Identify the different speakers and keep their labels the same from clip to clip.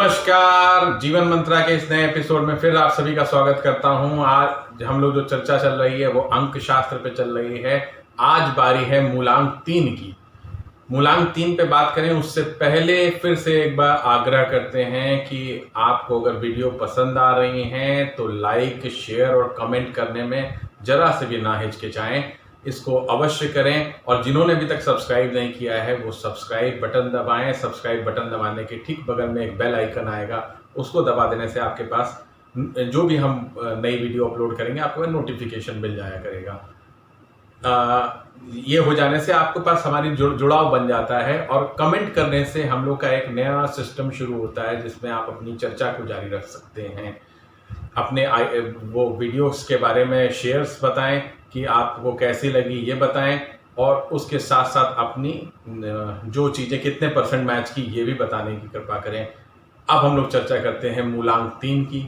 Speaker 1: नमस्कार। जीवन मंत्रा के इस नए एपिसोड में फिर आप सभी का स्वागत करता हूं। आज हम लोग जो चर्चा चल रही है वो अंक शास्त्र पे चल रही है। आज बारी है मूलांक 3 की। मूलांक 3 पे बात करें उससे पहले फिर से एक बार आग्रह करते हैं कि आपको अगर वीडियो पसंद आ रही हैं तो लाइक, शेयर और कमेंट करने में जरा से भी ना हिचकिचाएं। इसको अवश्य करें और जिन्होंने अभी तक सब्सक्राइब नहीं किया है वो सब्सक्राइब बटन दबाएं। सब्सक्राइब बटन दबाने के ठीक बगल में एक बेल आइकन आएगा, उसको दबा देने से आपके पास जो भी हम नई वीडियो अपलोड करेंगे आपको नोटिफिकेशन मिल जाया करेगा। ये हो जाने से आपके पास हमारी जुड़ाव बन जाता है और कमेंट करने से हम लोग का एक नया सिस्टम शुरू होता है जिसमें आप अपनी चर्चा को जारी रख सकते हैं। अपने वो वीडियोस के बारे में शेयर्स बताएं कि आपको कैसी लगी ये बताएं और उसके साथ साथ अपनी जो चीज़ें कितने % मैच की ये भी बताने की कृपा करें। अब हम लोग चर्चा करते हैं मूलांक 3 की।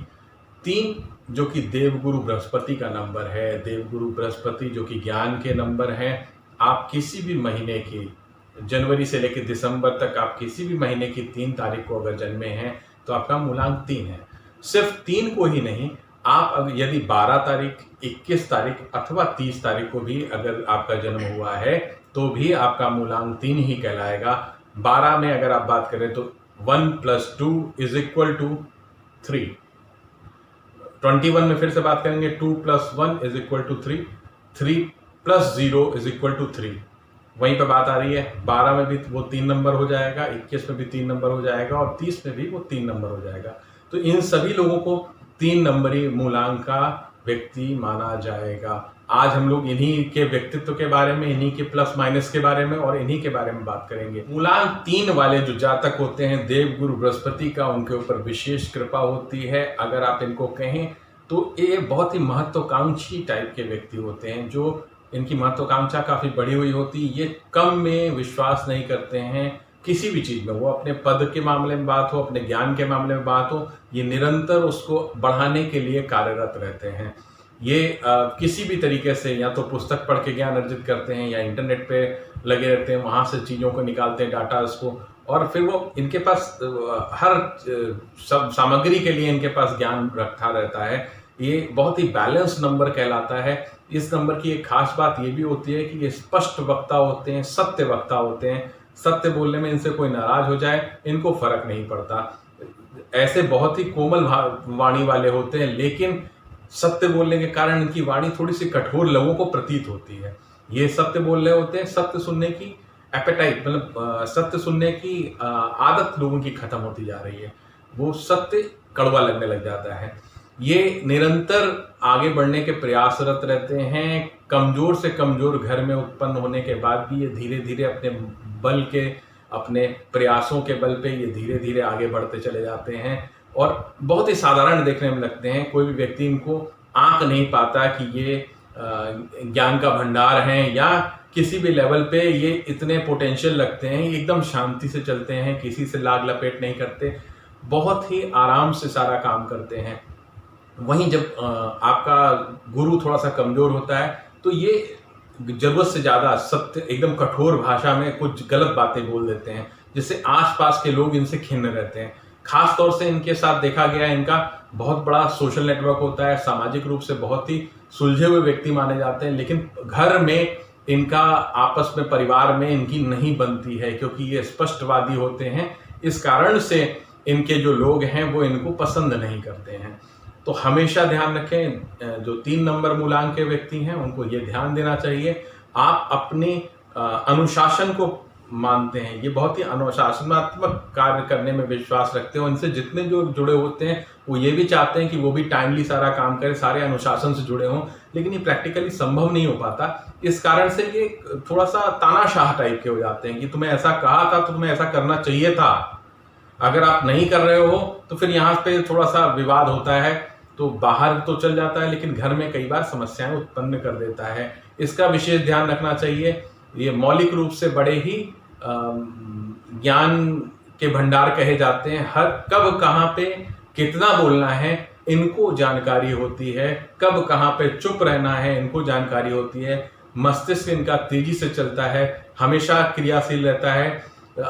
Speaker 1: 3 जो कि देवगुरु बृहस्पति का नंबर है। देवगुरु बृहस्पति जो कि ज्ञान के नंबर हैं। आप किसी भी महीने की, जनवरी से लेकर दिसंबर तक आप किसी भी महीने की 3 तारीख को अगर जन्मे हैं तो आपका मूलांक 3 है। सिर्फ 3 को ही नहीं, आप यदि 12 तारीख, 21 तारीख अथवा 30 तारीख को भी अगर आपका जन्म हुआ है तो भी आपका मूलांक 3 ही कहलाएगा। 12 में अगर आप बात करें तो 1 + 2 = 3। 21 में फिर से बात करेंगे 2 + 1 = 3, 3 + 0 = 3। वहीं पे बात आ रही है 12 में भी वो 3 नंबर हो जाएगा, 21 में भी 3 नंबर हो जाएगा और 30 में भी वो 3 नंबर हो जाएगा। तो इन सभी लोगों को 3 नंबरी मूलांक का व्यक्ति माना जाएगा। आज हम लोग इन्हीं के व्यक्तित्व के बारे में, इन्हीं के प्लस माइनस के बारे में और इन्हीं के बारे में बात करेंगे। मूलांक 3 वाले जो जातक होते हैं, देवगुरु बृहस्पति का उनके ऊपर विशेष कृपा होती है। अगर आप इनको कहें तो ये बहुत ही महत्वाकांक्षी टाइप के व्यक्ति होते हैं, जो इनकी महत्वाकांक्षा काफ़ी बढ़ी हुई होती है। ये कम में विश्वास नहीं करते हैं किसी भी चीज़ में, वो अपने पद के मामले में बात हो, अपने ज्ञान के मामले में बात हो, ये निरंतर उसको बढ़ाने के लिए कार्यरत रहते हैं। ये किसी भी तरीके से या तो पुस्तक पढ़ के ज्ञान अर्जित करते हैं या इंटरनेट पे लगे रहते हैं, वहाँ से चीज़ों को निकालते हैं, डाटा उसको, और फिर वो इनके पास हर सब सामग्री के लिए इनके पास ज्ञान रखा रहता है। ये बहुत ही बैलेंस नंबर कहलाता है। इस नंबर की एक खास बात ये भी होती है कि ये स्पष्ट वक्ता होते हैं, सत्य वक्ता होते हैं। सत्य बोलने में इनसे कोई नाराज हो जाए इनको फर्क नहीं पड़ता। ऐसे बहुत ही कोमल वाणी वाले होते हैं, लेकिन सत्य बोलने के कारण इनकी वाणी थोड़ी सी कठोर लोगों को प्रतीत होती है। ये सत्य बोल रहे होते हैं, सत्य सुनने की एपेटाइट, मतलब सत्य सुनने की आदत लोगों की खत्म होती जा रही है। वो सत्य कड़वा लगने लग जाता है। ये निरंतर आगे बढ़ने के प्रयासरत रहते हैं। कमजोर से कमजोर घर में उत्पन्न होने के बाद भी ये धीरे धीरे अपने बल के, अपने प्रयासों के बल पे ये धीरे धीरे आगे बढ़ते चले जाते हैं और बहुत ही साधारण देखने में लगते हैं। कोई भी व्यक्ति इनको आंक नहीं पाता कि ये ज्ञान का भंडार हैं या किसी भी लेवल पे ये इतने पोटेंशियल लगते हैं। ये एकदम शांति से चलते हैं, किसी से लाग लपेट नहीं करते, बहुत ही आराम से सारा काम करते हैं। वहीं जब आपका गुरु थोड़ा सा कमजोर होता है तो ये जरूरत से ज़्यादा सत्य, एकदम कठोर भाषा में कुछ गलत बातें बोल देते हैं, जिससे आसपास के लोग इनसे खिन्न रहते हैं। खास तौर से इनके साथ देखा गया है, इनका बहुत बड़ा सोशल नेटवर्क होता है, सामाजिक रूप से बहुत ही सुलझे हुए व्यक्ति माने जाते हैं, लेकिन घर में इनका, आपस में, परिवार में इनकी नहीं बनती है क्योंकि ये स्पष्टवादी होते हैं। इस कारण से इनके जो लोग हैं वो इनको पसंद नहीं करते हैं। तो हमेशा ध्यान रखें, जो 3 नंबर मूलांक के व्यक्ति हैं उनको ये ध्यान देना चाहिए। आप अपने अनुशासन को मानते हैं, ये बहुत ही अनुशासनात्मक कार्य करने में विश्वास रखते हो। इनसे जितने जो जुड़े होते हैं वो ये भी चाहते हैं कि वो भी टाइमली सारा काम करें, सारे अनुशासन से जुड़े हों, लेकिन ये प्रैक्टिकली संभव नहीं हो पाता। इस कारण से ये थोड़ा सा तानाशाह टाइप के हो जाते हैं कि तुम्हें ऐसा कहा था तो तुम्हें ऐसा करना चाहिए था, अगर आप नहीं कर रहे हो तो फिर यहाँ पे थोड़ा सा विवाद होता है, तो बाहर तो चल जाता है लेकिन घर में कई बार समस्याएं उत्पन्न कर देता है। इसका विशेष ध्यान रखना चाहिए। ये मौलिक रूप से बड़े ही ज्ञान के भंडार कहे जाते हैं। हर कब कहाँ पे कितना बोलना है इनको जानकारी होती है, कब कहाँ पे चुप रहना है इनको जानकारी होती है। मस्तिष्क इनका तेजी से चलता है, हमेशा क्रियाशील रहता है,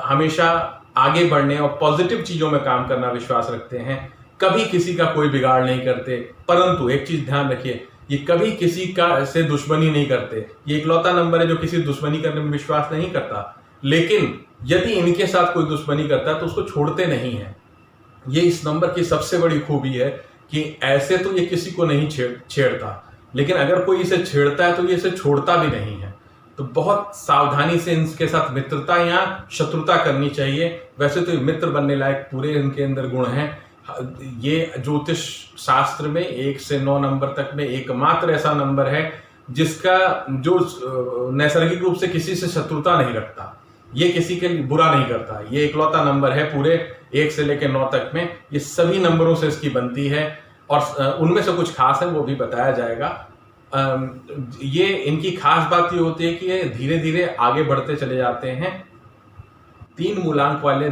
Speaker 1: हमेशा आगे बढ़ने और पॉजिटिव चीजों में काम करना विश्वास रखते हैं, कभी किसी का कोई बिगाड़ नहीं करते। परंतु एक चीज ध्यान रखिए, ये कभी किसी का से दुश्मनी नहीं करते। ये इकलौता नंबर है जो किसी दुश्मनी करने में विश्वास नहीं करता, लेकिन यदि इनके साथ कोई दुश्मनी करता है तो उसको छोड़ते नहीं है। ये इस नंबर की सबसे बड़ी खूबी है कि ऐसे तो ये किसी को नहीं छेड़ता, लेकिन अगर कोई इसे छेड़ता है तो ये इसे छोड़ता भी नहीं है। तो बहुत सावधानी से इनके साथ मित्रता या शत्रुता करनी चाहिए। वैसे तो मित्र बनने लायक पूरे इनके अंदर गुण हैं। ये ज्योतिष शास्त्र में 1 से 9 नंबर तक में एकमात्र ऐसा नंबर है जिसका जो नैसर्गिक रूप से किसी से शत्रुता नहीं रखता, ये किसी के लिए बुरा नहीं करता। ये इकलौता नंबर है पूरे 1 से लेकर 9 तक में। ये सभी नंबरों से इसकी बनती है और उनमें से कुछ खास है वो भी बताया जाएगा। ये इनकी खास बात ये होती है कि ये धीरे धीरे आगे बढ़ते चले जाते हैं। 3 मूलांक वाले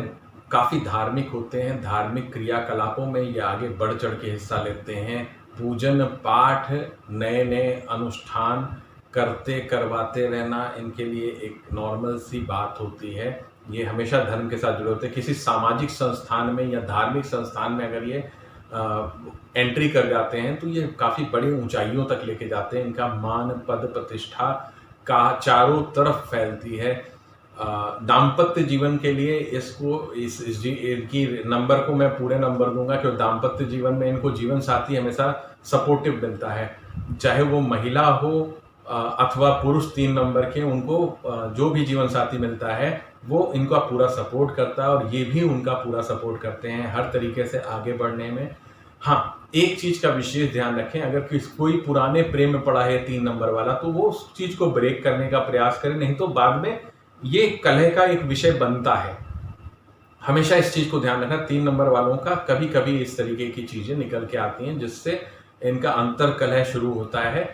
Speaker 1: काफी धार्मिक होते हैं। धार्मिक क्रियाकलापों में ये आगे बढ़ चढ़ के हिस्सा लेते हैं। पूजन पाठ, नए नए अनुष्ठान करते करवाते रहना इनके लिए एक नॉर्मल सी बात होती है। ये हमेशा धर्म के साथ जुड़े होते हैं। किसी सामाजिक संस्थान में या धार्मिक संस्थान में अगर ये एंट्री कर जाते हैं तो ये काफ़ी बड़ी ऊंचाइयों तक लेके जाते हैं। इनका मान पद प्रतिष्ठा का चारों तरफ फैलती है। दाम्पत्य जीवन के लिए इनकी नंबर को मैं पूरे नंबर दूंगा क्योंकि दाम्पत्य जीवन में इनको जीवन साथी हमेशा सपोर्टिव मिलता है। चाहे वो महिला हो अथवा पुरुष 3 नंबर के, उनको जो भी जीवन साथी मिलता है वो इनका पूरा सपोर्ट करता है और ये भी उनका पूरा सपोर्ट करते हैं हर तरीके से आगे बढ़ने में। हाँ, एक चीज का विशेष ध्यान रखें, अगर कोई पुराने प्रेम में पड़ा है 3 नंबर वाला तो वो उस चीज को ब्रेक करने का प्रयास करे, नहीं तो बाद में ये कलह का एक विषय बनता है। हमेशा इस चीज को ध्यान रखना, 3 नंबर वालों का कभी कभी इस तरीके की चीजें निकल के आती हैं जिससे इनका अंतर कलह शुरू होता है।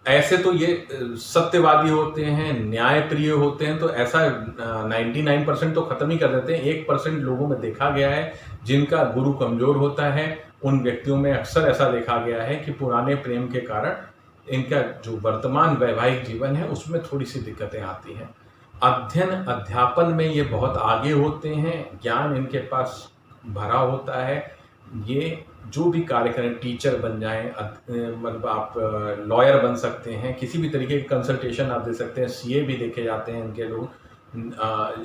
Speaker 1: ऐसे तो ये सत्यवादी होते हैं, न्यायप्रिय होते हैं, तो ऐसा 99% तो खत्म ही कर देते हैं। 1% लोगों में देखा गया है जिनका गुरु कमजोर होता है। उन व्यक्तियों में अक्सर ऐसा देखा गया है कि पुराने प्रेम के कारण इनका जो वर्तमान वैवाहिक जीवन है उसमें थोड़ी सी दिक्कतें आती हैं। अध्ययन अध्यापन में ये बहुत आगे होते हैं, ज्ञान इनके पास भरा होता है। ये जो भी कार्य करें, टीचर बन जाएं, मतलब आप लॉयर बन सकते हैं, किसी भी तरीके की कंसल्टेशन आप दे सकते हैं, सीए भी देखे जाते हैं इनके लोग,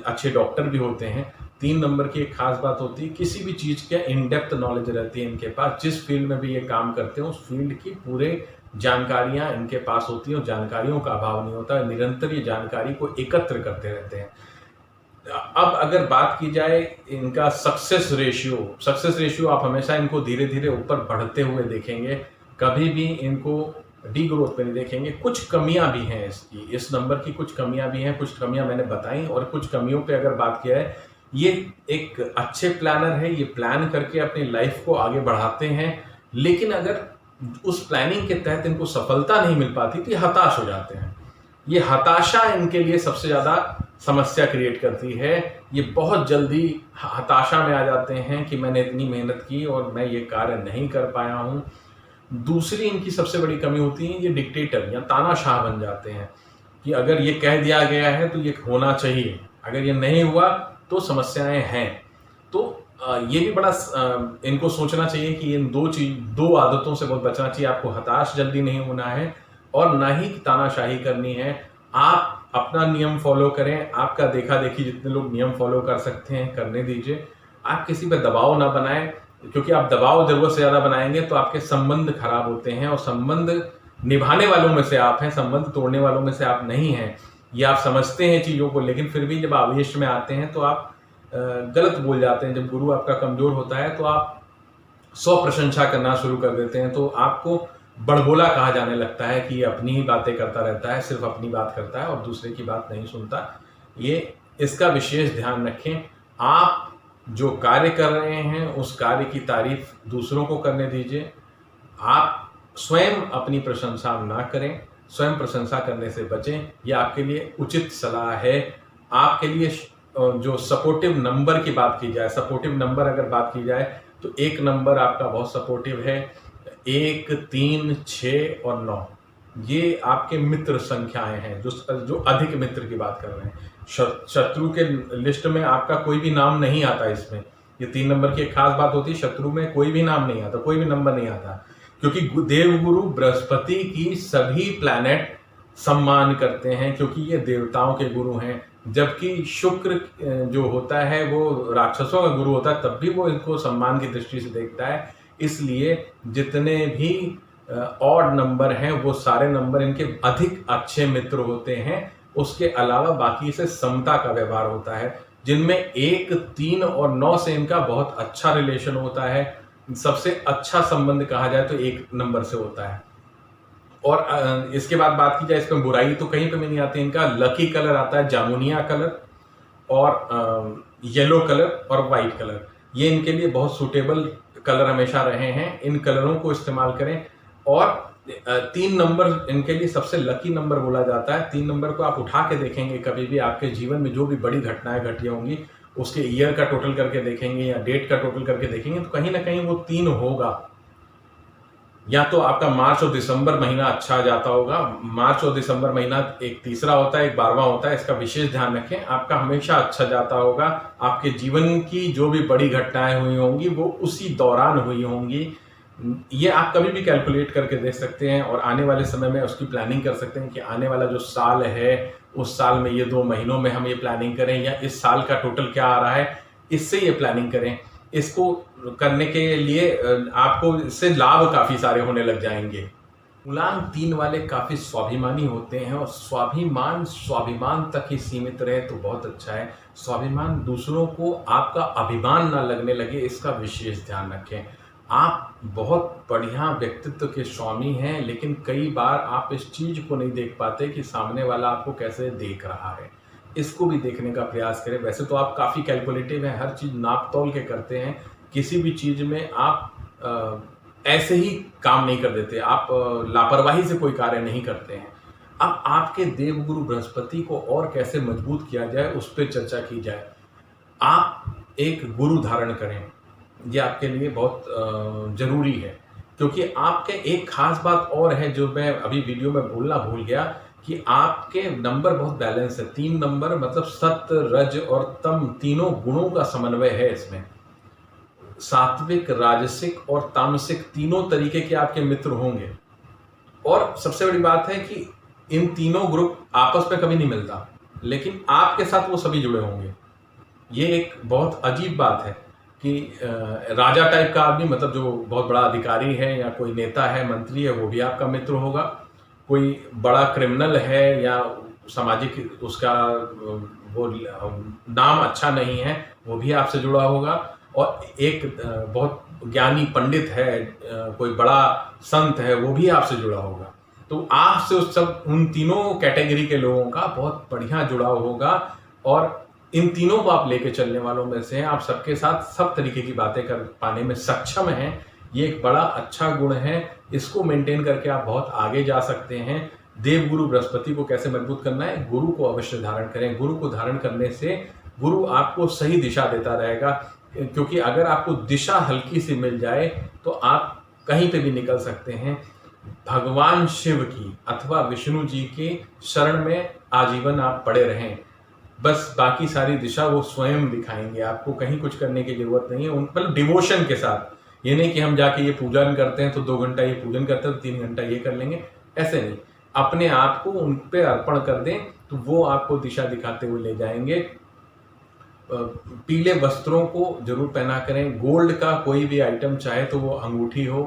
Speaker 1: अच्छे डॉक्टर भी होते हैं। 3 नंबर की एक खास बात होती है, किसी भी चीज़ के इन डेप्थ नॉलेज रहती है इनके पास। जिस फील्ड में भी ये काम करते हैं उस फील्ड की पूरे जानकारियां इनके पास होती हैं और जानकारियों का अभाव नहीं होता है। निरंतर ये जानकारी को एकत्र करते रहते हैं। अब अगर बात की जाए इनका सक्सेस रेशियो आप हमेशा इनको धीरे धीरे ऊपर बढ़ते हुए देखेंगे, कभी भी इनको डी ग्रोथ पे नहीं देखेंगे। कुछ कमियां भी हैं इसकी, इस नंबर की कुछ कमियां भी हैं, कुछ कमियां मैंने बताई। और कुछ कमियों पे अगर बात किया है, ये एक अच्छे प्लानर है, ये प्लान करके अपनी लाइफ को आगे बढ़ाते हैं, लेकिन अगर उस प्लानिंग के तहत इनको सफलता नहीं मिल पाती तो ये हताश हो जाते हैं। ये हताशा इनके लिए सबसे ज़्यादा समस्या क्रिएट करती है। ये बहुत जल्दी हताशा में आ जाते हैं कि मैंने इतनी मेहनत की और मैं ये कार्य नहीं कर पाया हूँ। दूसरी इनकी सबसे बड़ी कमी होती है, ये डिक्टेटर या तानाशाह बन जाते हैं कि अगर ये कह दिया गया है तो ये होना चाहिए, अगर ये नहीं हुआ तो समस्याएं हैं। तो ये भी बड़ा इनको सोचना चाहिए कि इन 2 आदतों से बहुत बचना चाहिए। आपको हताश जल्दी नहीं होना है और ना ही तानाशाही करनी है। आप अपना नियम फॉलो करें, आपका देखा देखी जितने लोग नियम फॉलो कर सकते हैं करने दीजिए। आप किसी पर दबाव ना बनाएं, क्योंकि आप दबाव जरूरत से ज़्यादा बनाएंगे तो आपके संबंध खराब होते हैं और संबंध निभाने वालों में से आप हैं, संबंध तोड़ने वालों में से आप नहीं हैं। ये आप समझते हैं चीज़ों को, लेकिन फिर भी जब आवेश में आते हैं तो आप गलत बोल जाते हैं। जब गुरु आपका कमजोर होता है तो आप स्वप्रशंसा करना शुरू कर देते हैं, तो आपको बड़बोला कहा जाने लगता है कि ये अपनी ही बातें करता रहता है, सिर्फ अपनी बात करता है और दूसरे की बात नहीं सुनता। ये इसका विशेष ध्यान रखें। आप जो कार्य कर रहे हैं उस कार्य की तारीफ दूसरों को करने दीजिए। आप स्वयं अपनी प्रशंसा ना करें, स्वयं प्रशंसा करने से बचें। यह आपके लिए उचित सलाह है। आपके लिए जो सपोर्टिव नंबर की बात की जाए, सपोर्टिव नंबर अगर बात की जाए तो 1 नंबर आपका बहुत सपोर्टिव है। 1, 3, 6 और 9 ये आपके मित्र संख्याएं हैं, जो अधिक मित्र की बात कर रहे हैं। शत्रु के लिस्ट में आपका कोई भी नाम नहीं आता इसमें। ये 3 नंबर की एक खास बात होती है, शत्रु में कोई भी नाम नहीं आता, कोई भी नंबर नहीं आता, क्योंकि देवगुरु बृहस्पति की सभी प्लैनेट सम्मान करते हैं, क्योंकि ये देवताओं के गुरु हैं। जबकि शुक्र जो होता है वो राक्षसों का गुरु होता है, तब भी वो इनको सम्मान की दृष्टि से देखता है। इसलिए जितने भी ऑड नंबर हैं वो सारे नंबर इनके अधिक अच्छे मित्र होते हैं। उसके अलावा बाकी से समता का व्यवहार होता है, जिनमें 1, 3 और 9 से इनका बहुत अच्छा रिलेशन होता है। सबसे अच्छा संबंध कहा जाए तो 1 नंबर से होता है। और इसके बाद बात की जाए, इसमें बुराई तो कहीं पे भी नहीं आती। इनका लकी कलर आता है जामुनिया कलर और येलो कलर और वाइट कलर। ये इनके लिए बहुत सूटेबल कलर हमेशा रहे हैं। इन कलरों को इस्तेमाल करें। और 3 नंबर इनके लिए सबसे लकी नंबर बोला जाता है। 3 नंबर को आप उठा के देखेंगे कभी भी, आपके जीवन में जो भी बड़ी घटनाएं घटी होंगी उसके ईयर का टोटल करके देखेंगे या डेट का टोटल करके देखेंगे, तो कहीं ना कहीं वो 3 होगा। या तो आपका मार्च और दिसंबर महीना अच्छा जाता होगा। मार्च और दिसंबर महीना एक तीसरा होता है, एक 12वां होता है, इसका विशेष ध्यान रखें। आपका हमेशा अच्छा जाता होगा। आपके जीवन की जो भी बड़ी घटनाएं हुई होंगी वो उसी दौरान हुई होंगी। ये आप कभी भी कैलकुलेट करके देख सकते हैं और आने वाले समय में उसकी प्लानिंग कर सकते हैं कि आने वाला जो साल है उस साल में ये 2 महीनों में हम ये प्लानिंग करें, या इस साल का टोटल क्या आ रहा है इससे ये प्लानिंग करें। इसको करने के लिए आपको इससे लाभ काफी सारे होने लग जाएंगे। मूलांक 3 वाले काफी स्वाभिमानी होते हैं और स्वाभिमान तक ही सीमित रहे तो बहुत अच्छा है। स्वाभिमान दूसरों को आपका अभिमान ना लगने लगे, इसका विशेष ध्यान रखें। आप बहुत बढ़िया व्यक्तित्व के स्वामी हैं, लेकिन कई बार आप इस चीज को नहीं देख पाते कि सामने वाला आपको कैसे देख रहा है। इसको भी देखने का प्रयास करें। वैसे तो आप काफ़ी कैलकुलेटिव हैं, हर चीज़ नाप तोल के करते हैं। किसी भी चीज़ में आप ऐसे ही काम नहीं कर देते, आप लापरवाही से कोई कार्य नहीं करते हैं। अब आपके देवगुरु बृहस्पति को और कैसे मजबूत किया जाए उस पर चर्चा की जाए। आप एक गुरु धारण करें, ये आपके लिए बहुत ज़रूरी है, क्योंकि आपके एक खास बात और है जो मैं अभी वीडियो में बोलना भूल गया, कि आपके नंबर बहुत बैलेंस है। 3 नंबर मतलब सत्य, रज और तम तीनों गुणों का समन्वय है इसमें। सात्विक, राजसिक और तामसिक तीनों तरीके के आपके मित्र होंगे। और सबसे बड़ी बात है कि इन तीनों ग्रुप आपस में कभी नहीं मिलता, लेकिन आपके साथ वो सभी जुड़े होंगे। ये एक बहुत अजीब बात है कि राजा टाइप का आदमी, मतलब जो बहुत बड़ा अधिकारी है या कोई नेता है, मंत्री है, वो भी आपका मित्र होगा। कोई बड़ा क्रिमिनल है या सामाजिक उसका वो नाम अच्छा नहीं है, वो भी आपसे जुड़ा होगा। और एक बहुत ज्ञानी पंडित है, कोई बड़ा संत है, वो भी आपसे जुड़ा होगा। तो आपसे उन तीनों कैटेगरी के लोगों का बहुत बढ़िया जुड़ाव होगा और इन तीनों को आप लेके चलने वालों में से हैं। आप सबके साथ सब तरीके की बातें कर पाने में सक्षम हैं। ये एक बड़ा अच्छा गुण है। इसको मेंटेन करके आप बहुत आगे जा सकते हैं। देवगुरु बृहस्पति को कैसे मजबूत करना है? गुरु को अवश्य धारण करें। गुरु को धारण करने से गुरु आपको सही दिशा देता रहेगा, क्योंकि अगर आपको दिशा हल्की सी मिल जाए तो आप कहीं पे भी निकल सकते हैं। भगवान शिव की अथवा विष्णु जी के शरण में आजीवन आप पड़े रहें, बस बाकी सारी दिशा वो स्वयं दिखाएंगे। आपको कहीं कुछ करने की जरूरत नहीं है। उन मतलब डिवोशन के साथ, ये नहीं कि हम जाके ये पूजन करते हैं तो 2 घंटा ये पूजन करते हैं तो 3 घंटा ये कर लेंगे, ऐसे नहीं। अपने आप को उन पे अर्पण कर दें तो वो आपको दिशा दिखाते हुए ले जाएंगे। पीले वस्त्रों को जरूर पहना करें। गोल्ड का कोई भी आइटम, चाहे तो वो अंगूठी हो,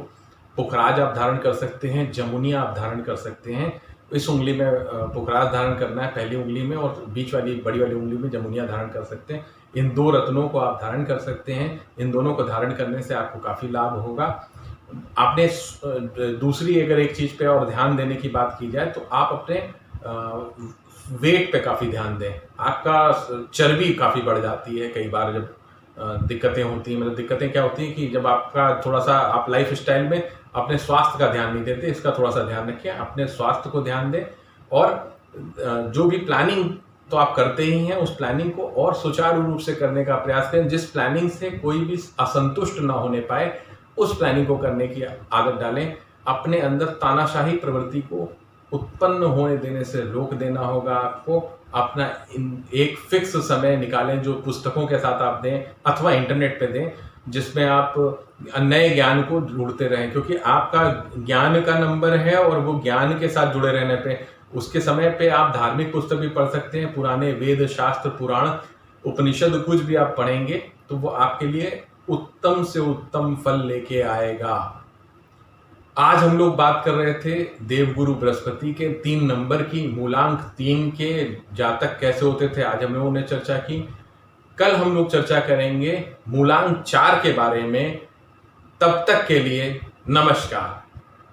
Speaker 1: पुखराज आप धारण कर सकते हैं, जमुनिया आप धारण कर सकते हैं। इस उंगली में पुखराज धारण करना है, पहली उंगली में, और बीच वाली बड़ी वाली उंगली में जमुनिया धारण कर सकते हैं। इन 2 रत्नों को आप धारण कर सकते हैं। इन दोनों को धारण करने से आपको काफ़ी लाभ होगा। आपने दूसरी अगर एक चीज़ पे और ध्यान देने की बात की जाए तो आप अपने वेट पे काफ़ी ध्यान दें। आपका चर्बी काफ़ी बढ़ जाती है कई बार जब दिक्कतें होती हैं। मतलब दिक्कतें क्या होती हैं कि जब आपका थोड़ा सा आप लाइफ स्टाइल में अपने स्वास्थ्य का ध्यान नहीं देते। इसका थोड़ा सा ध्यान रखें, अपने स्वास्थ्य को ध्यान दें। और जो भी प्लानिंग तो आप करते ही हैं, उस प्लानिंग को और सुचारू रूप से करने का प्रयास करें। जिस प्लानिंग से कोई भी असंतुष्ट ना होने पाए, उस प्लानिंग को करने की आदत डालें। अपने अंदर तानाशाही प्रवृत्ति को उत्पन्न होने देने से रोक देना होगा आपको। अपना एक फिक्स समय निकालें जो पुस्तकों के साथ आप दें अथवा इंटरनेट पे दें, जिसमें आप नए ज्ञान को ढूंढते रहें, क्योंकि आपका ज्ञान का नंबर है और वो ज्ञान के साथ जुड़े रहने पे उसके समय पे आप धार्मिक पुस्तक भी पढ़ सकते हैं, पुराने वेद शास्त्र पुराण उपनिषद कुछ भी आप पढ़ेंगे तो वो आपके लिए उत्तम से उत्तम फल लेके आएगा। आज हम लोग बात कर रहे थे देवगुरु बृहस्पति के 3 नंबर की, मूलांक 3 के जातक कैसे होते थे, आज हम लोगों ने चर्चा की। कल हम लोग चर्चा करेंगे मूलांक 4 के बारे में। तब तक के लिए नमस्कार।